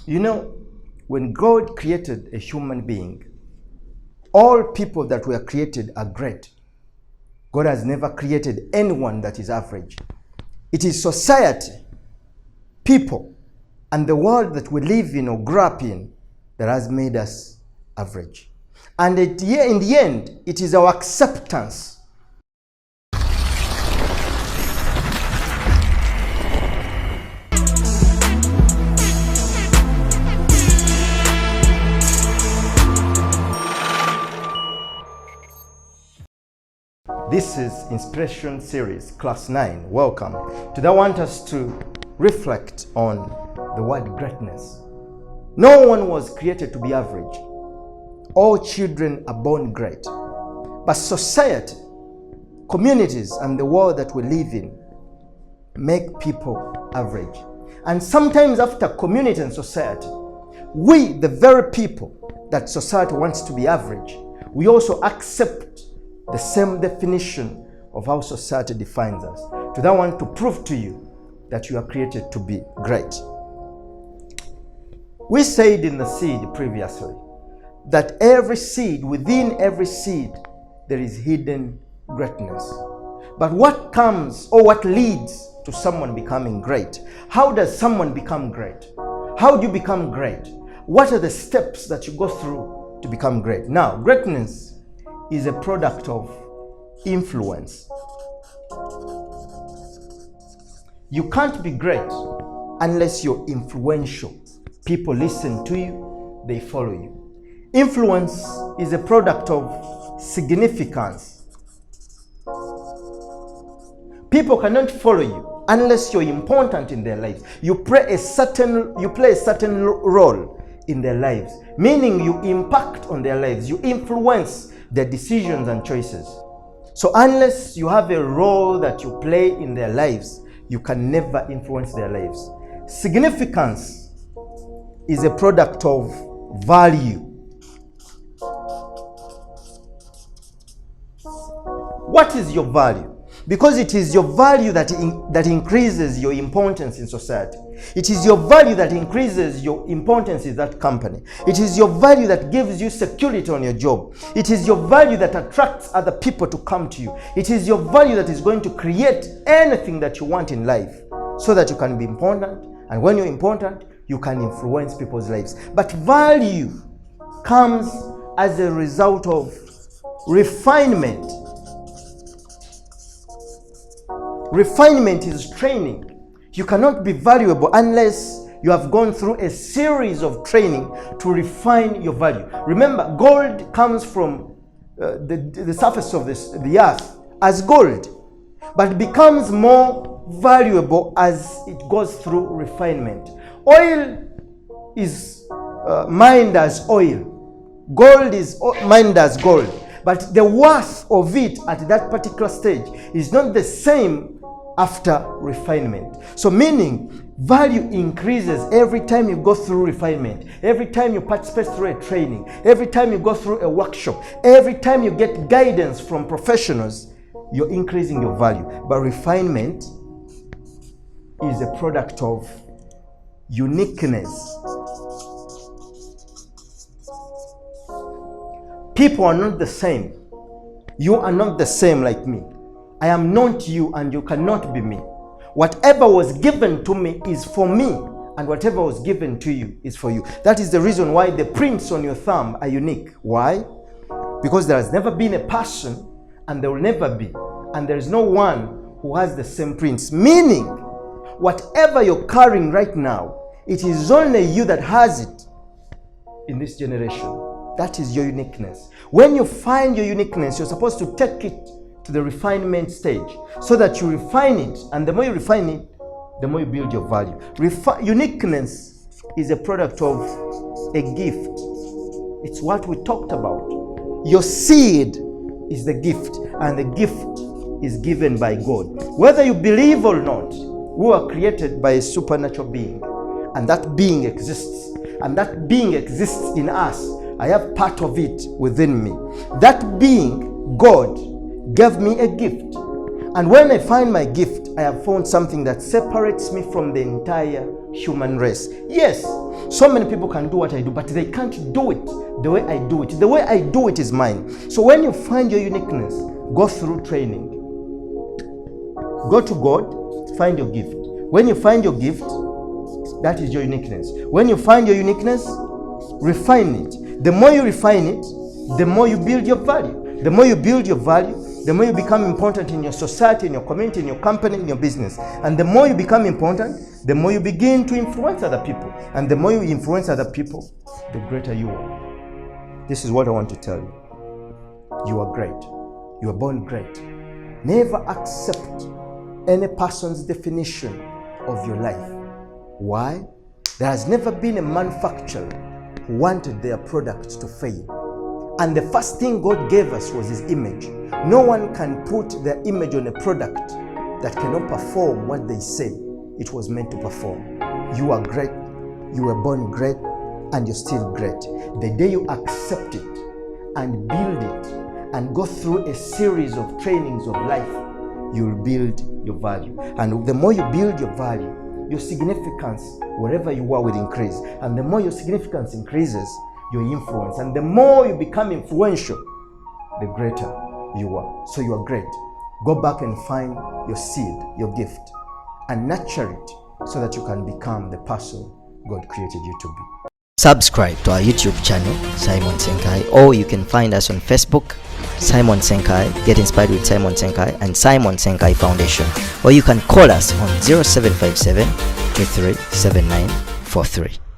You know, when God created a human being, all people that were created are great. God has never created anyone that is average. It is society, people, and the world that we live in or grow up in that has made us average. And in the end, it is our acceptance. This is Inspiration Series, Class 9. Welcome. Today I want us to reflect on the word greatness. No one was created to be average. All children are born great. But society, communities, and the world that we live in make people average. And sometimes after community and society, we, the very people that society wants to be average, we also accept the same definition of how society defines us. Today I want to prove to you that you are created to be great. We said in the seed previously that every seed, within every seed, there is hidden greatness. But what comes or what leads to someone becoming great? How does someone become great? How do you become great? What are the steps that you go through to become great? Now, greatness is a product of influence. You can't be great unless you're influential. People listen to you, they follow you. Influence is a product of significance. People cannot follow you unless you're important in their lives. You play a certain role in their lives, meaning you impact on their lives, you influence their decisions and choices. So unless you have a role that you play in their lives, you can never influence their lives. Significance is a product of value. What is your value? Because it is your value that increases your importance in society. It is your value that increases your importance in that company. It is your value that gives you security on your job. It is your value that attracts other people to come to you. It is your value that is going to create anything that you want in life so that you can be important. And when you're important, you can influence people's lives. But value comes as a result of refinement. Refinement is training. You cannot be valuable unless you have gone through a series of training to refine your value. Remember, gold comes from the surface of the earth as gold, but becomes more valuable as it goes through refinement. Oil is mined as oil. Gold is mined as gold. But the worth of it at that particular stage is not the same after refinement. So meaning value increases every time you go through refinement, every time you participate through a training, every time you go through a workshop, every time you get guidance from professionals, you're increasing your value. But refinement is a product of uniqueness. People are not the same. You are not the same like me. I am not you and you cannot be me. Whatever was given to me is for me, and whatever was given to you is for you. That is the reason why the prints on your thumb are unique. Why? Because there has never been a person, and there will never be, and there is no one who has the same prints. Meaning, whatever you're carrying right now, it is only you that has it in this generation. That is your uniqueness. When you find your uniqueness, you're supposed to take it to the refinement stage so that you refine it. And the more you refine it, the more you build your value. Uniqueness is a product of a gift. It's what we talked about. Your seed is the gift, and the gift is given by God. Whether you believe or not, we are created by a supernatural being, and that being exists, and that being exists in us. I have part of it within me. That being, God, gave me a gift. And when I find my gift, I have found something that separates me from the entire human race. Yes, So many people can do what I do, but they can't do it the way I do it. The way I do it is mine. So when you find your uniqueness, go through training. Go to God, find your gift. When you find your gift, that is your uniqueness. When you find your uniqueness, refine it. The more you refine it, the more you build your value. The more you build your value, the more you become important in your society, in your community, in your company, in your business. And the more you become important, the more you begin to influence other people. And the more you influence other people, the greater you are. This is what I want to tell you. You are great. You are born great. Never accept any person's definition of your life. Why? There has never been a manufacturer who wanted their products to fail. And the first thing God gave us was His image. No one can put their image on a product that cannot perform what they say it was meant to perform. You are great, you were born great, and you're still great. The day you accept it and build it and go through a series of trainings of life, you'll build your value. And the more you build your value, your significance wherever you are will increase. And the more your significance increases, your influence. And the more you become influential, the greater you are. So you are great. Go back and find your seed, your gift, and nurture it so that you can become the person God created you to be. Subscribe to our YouTube channel, Simon Ssenkaayi, or you can find us on Facebook, Simon Ssenkaayi, Get Inspired with Simon Ssenkaayi, and Simon Ssenkaayi Foundation. Or you can call us on 0757 237943.